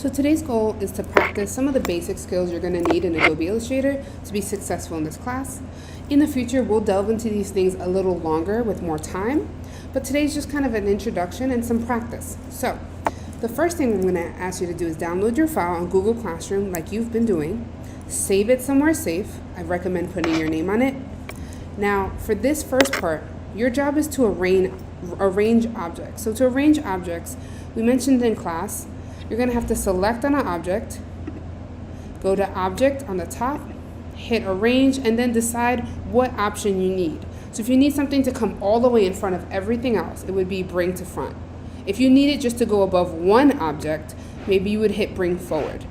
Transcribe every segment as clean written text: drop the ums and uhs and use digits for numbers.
So today's goal is to practice some of the basic skills you're going to need in Adobe Illustrator to be successful in this class. In the future, we'll delve into these things a little longer with more time, but today's just kind of an introduction and some practice. So the first thing I'm going to ask you to do is download your file on Google Classroom like you've been doing, save it somewhere safe. I recommend putting your name on it. Now, for this first part, your job is to arrange objects. So to arrange objects, we mentioned in class, you're going to have to select on an object, go to Object on the top, hit Arrange, and then decide what option you need. So if you need something to come all the way in front of everything else, it would be Bring to Front. If you need it just to go above one object, maybe you would hit Bring Forward.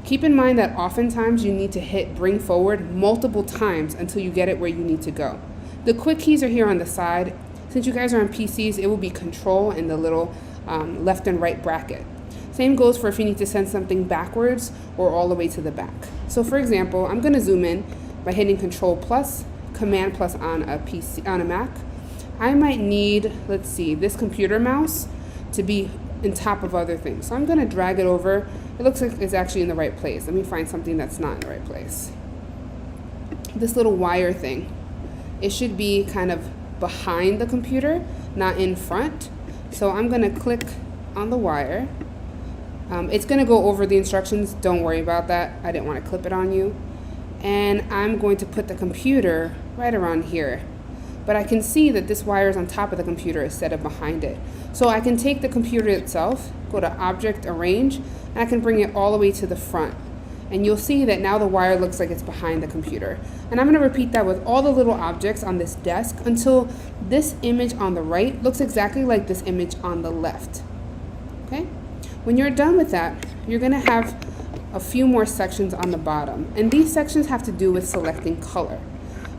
Keep in mind that oftentimes you need to hit Bring Forward multiple times until you get it where you need to go. The quick keys are here on the side. Since you guys are on PCs, it will be Control and the little left and right bracket. Same goes for if you need to send something backwards or all the way to the back. So for example, I'm going to zoom in by hitting Control plus, Command plus on a Mac. I might need, let's see, this computer mouse to be on top of other things. So I'm going to drag it over. It looks like it's actually in the right place. Let me find something that's not in the right place. This little wire thing, it should be kind of behind the computer, not in front. So I'm going to click on the wire. It's going to go over the instructions. Don't worry about that. I didn't want to clip it on you. And I'm going to put the computer right around here. But I can see that this wire is on top of the computer instead of behind it. So I can take the computer itself, go to Object, Arrange, and I can bring it all the way to the front. And you'll see that now the wire looks like it's behind the computer. And I'm going to repeat that with all the little objects on this desk until this image on the right looks exactly like this image on the left. Okay? When you're done with that, you're going to have a few more sections on the bottom. And these sections have to do with selecting color.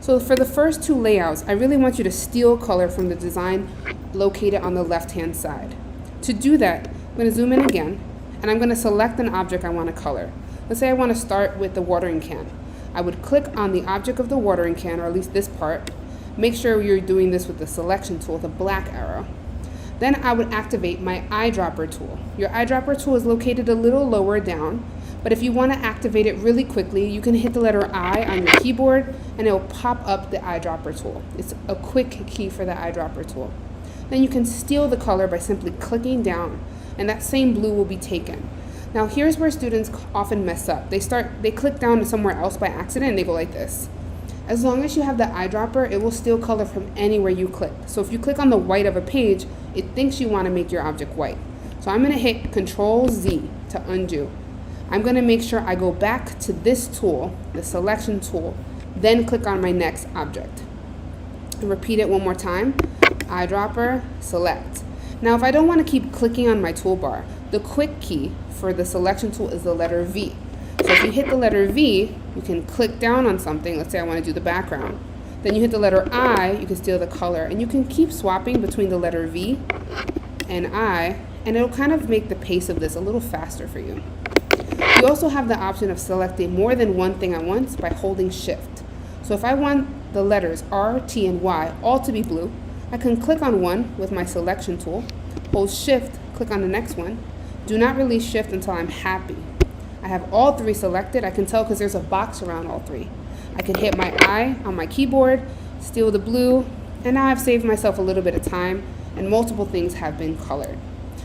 So for the first two layouts, I really want you to steal color from the design located on the left-hand side. To do that, I'm going to zoom in again, and I'm going to select an object I want to color. Let's say I want to start with the watering can. I would click on the object of the watering can, or at least this part. Make sure you're doing this with the selection tool, the black arrow. Then I would activate my Eyedropper tool. Your Eyedropper tool is located a little lower down, but if you want to activate it really quickly, you can hit the letter I on your keyboard and it will pop up the Eyedropper tool. It's a quick key for the Eyedropper tool. Then you can steal the color by simply clicking down, and that same blue will be taken. Now here's where students often mess up. They click down to somewhere else by accident and they go like this. As long as you have the eyedropper, it will steal color from anywhere you click. So if you click on the white of a page, it thinks you want to make your object white. So I'm going to hit Control Z to undo. I'm going to make sure I go back to this tool, the selection tool, then click on my next object. And repeat it one more time. Eyedropper, select. Now if I don't want to keep clicking on my toolbar, the quick key for the selection tool is the letter V. So if you hit the letter V, you can click down on something. Let's say I want to do the background. Then you hit the letter I, you can steal the color. And you can keep swapping between the letter V and I, and it'll kind of make the pace of this a little faster for you. You also have the option of selecting more than one thing at once by holding Shift. So if I want the letters R, T, and Y all to be blue, I can click on one with my selection tool, hold Shift, click on the next one. Do not release Shift until I'm happy. I have all three selected. I can tell because there's a box around all three. I can hit my I on my keyboard, steal the blue, and now I've saved myself a little bit of time and multiple things have been colored.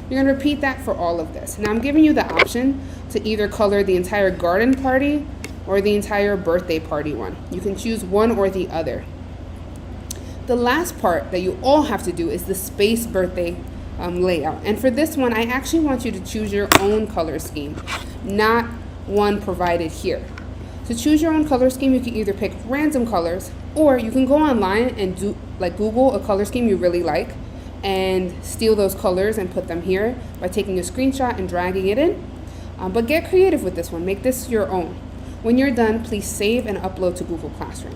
You're going to repeat that for all of this. Now I'm giving you the option to either color the entire garden party or the entire birthday party one. You can choose one or the other. The last part that you all have to do is the space birthday layout. And for this one, I actually want you to choose your own color scheme, not one provided here. To choose your own color scheme, you can either pick random colors, or you can go online and Google a color scheme you really like and steal those colors and put them here by taking a screenshot and dragging it in. But get creative with this one. Make this your own. When you're done, please save and upload to Google Classroom.